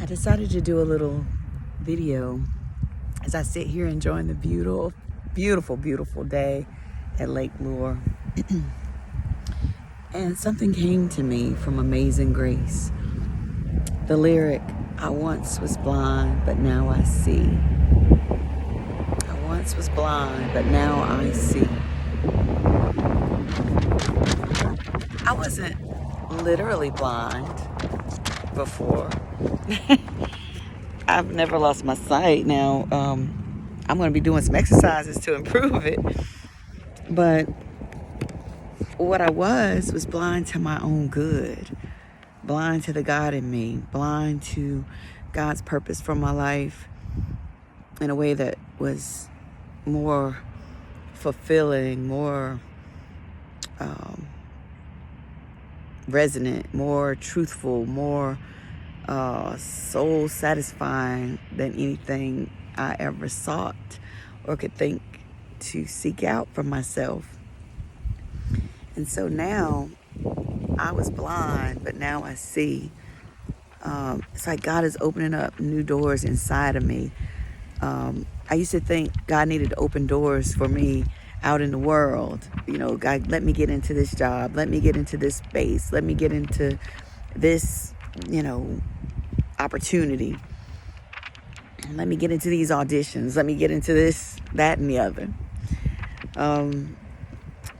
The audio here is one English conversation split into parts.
I decided to do a little video as I sit here enjoying the beautiful day at Lake Lure. And something came to me from Amazing Grace. The lyric, I once was blind, but now I see. I once was blind, but now I see. I wasn't literally blind before. I've never lost my sight. Now, I'm going to be doing some exercises to improve it. But what I was blind to my own good, blind to the God in me, blind to God's purpose for my life in a way that was more fulfilling, more resonant, more truthful, more soul satisfying than anything I ever sought or could think to seek out for myself. And so now I was blind, but now I see. It's like God is opening up new doors inside of me. I used to think God needed to open doors for me out in the world. You know, God, let me get into this job. Let me get into this space. Let me get into this, opportunity. Let me get into these auditions. Let me get into this, that, and the other.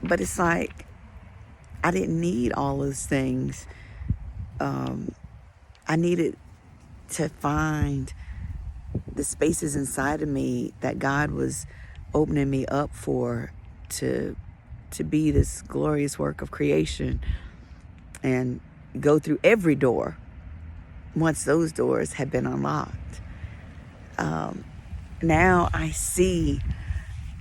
But it's like I didn't need all those things. I needed to find the spaces inside of me that God was opening me up for to be this glorious work of creation and go through every door once those doors had been unlocked. Now I see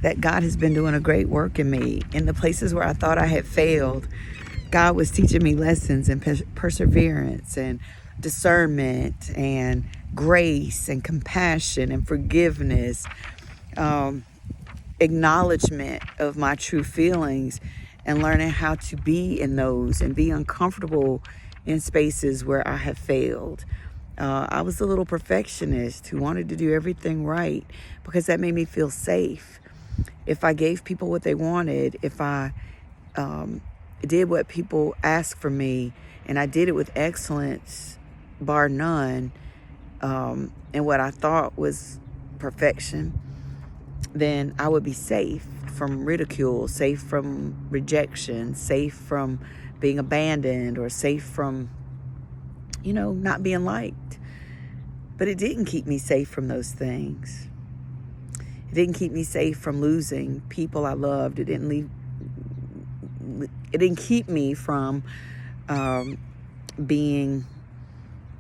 that God has been doing a great work in me. In the places where I thought I had failed, God was teaching me lessons and perseverance and discernment and grace and compassion and forgiveness, acknowledgement of my true feelings, and learning how to be in those and be uncomfortable in spaces where I have failed. I was a little perfectionist who wanted to do everything right because that made me feel safe. If I gave people what they wanted, if I did what people asked for me, and I did it with excellence, bar none, and what I thought was perfection, then I would be safe from ridicule, safe from rejection, safe from being abandoned, or safe from, not being liked. But it didn't keep me safe from those things. It didn't keep me safe from losing people I loved. It didn't keep me from being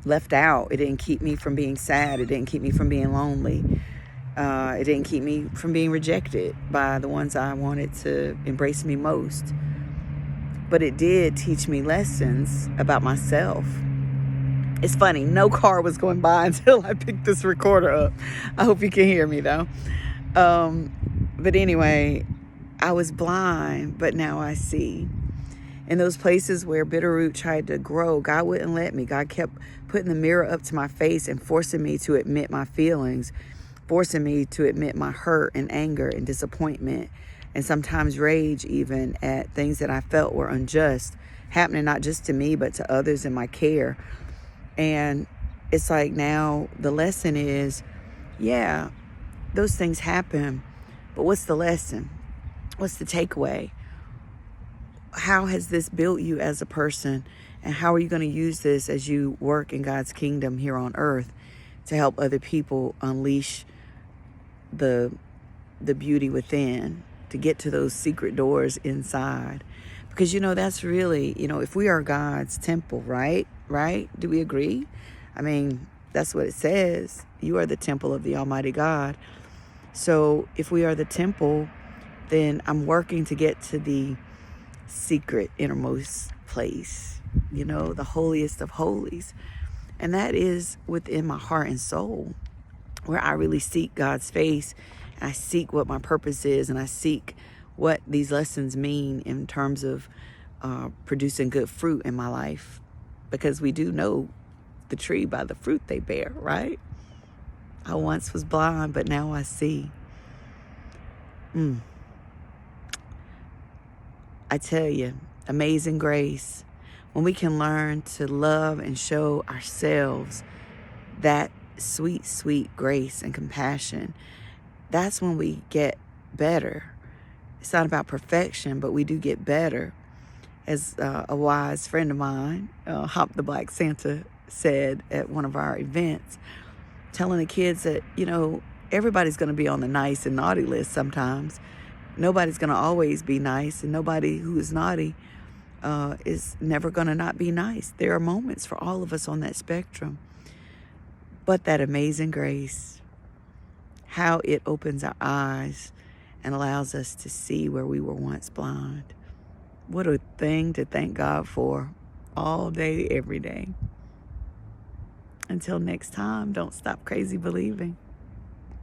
left out. It didn't keep me from being sad. It didn't keep me from being lonely. It didn't keep me from being rejected by the ones I wanted to embrace me most. But it did teach me lessons about myself. It's funny, no car was going by until I picked this recorder up. I hope you can hear me though. But anyway, I was blind, but now I see. In those places where bitter root tried to grow, God wouldn't let me. God kept putting the mirror up to my face and forcing me to admit my feelings, forcing me to admit my hurt and anger and disappointment, and sometimes rage even at things that I felt were unjust, happening not just to me, but to others in my care. And it's like now the lesson is, yeah, those things happen, but what's the lesson? What's the takeaway? How has this built you as a person? And how are you going to use this as you work in God's kingdom here on earth to help other people unleash the beauty within, to get to those secret doors inside? Because, that's really, if we are God's temple, right? Do we agree? I mean, that's what it says. You are the temple of the Almighty God. So if we are the temple, then I'm working to get to the secret innermost place, the holiest of holies. And that is within my heart and soul, where I really seek God's face. And I seek what my purpose is, and I seek what these lessons mean in terms of producing good fruit in my life. Because we do know the tree by the fruit they bear, right? I once was blind, but now I see. I tell you, amazing grace. When we can learn to love and show ourselves that sweet, sweet grace and compassion, that's when we get better. It's not about perfection, but we do get better. As a wise friend of mine, Hop the Black Santa, said at one of our events, telling the kids that, everybody's going to be on the nice and naughty list sometimes. Nobody's going to always be nice, and nobody who is naughty is never going to not be nice. There are moments for all of us on that spectrum. But that amazing grace, how it opens our eyes and allows us to see where we were once blind. What a thing to thank God for all day, every day. Until next time, don't stop crazy believing.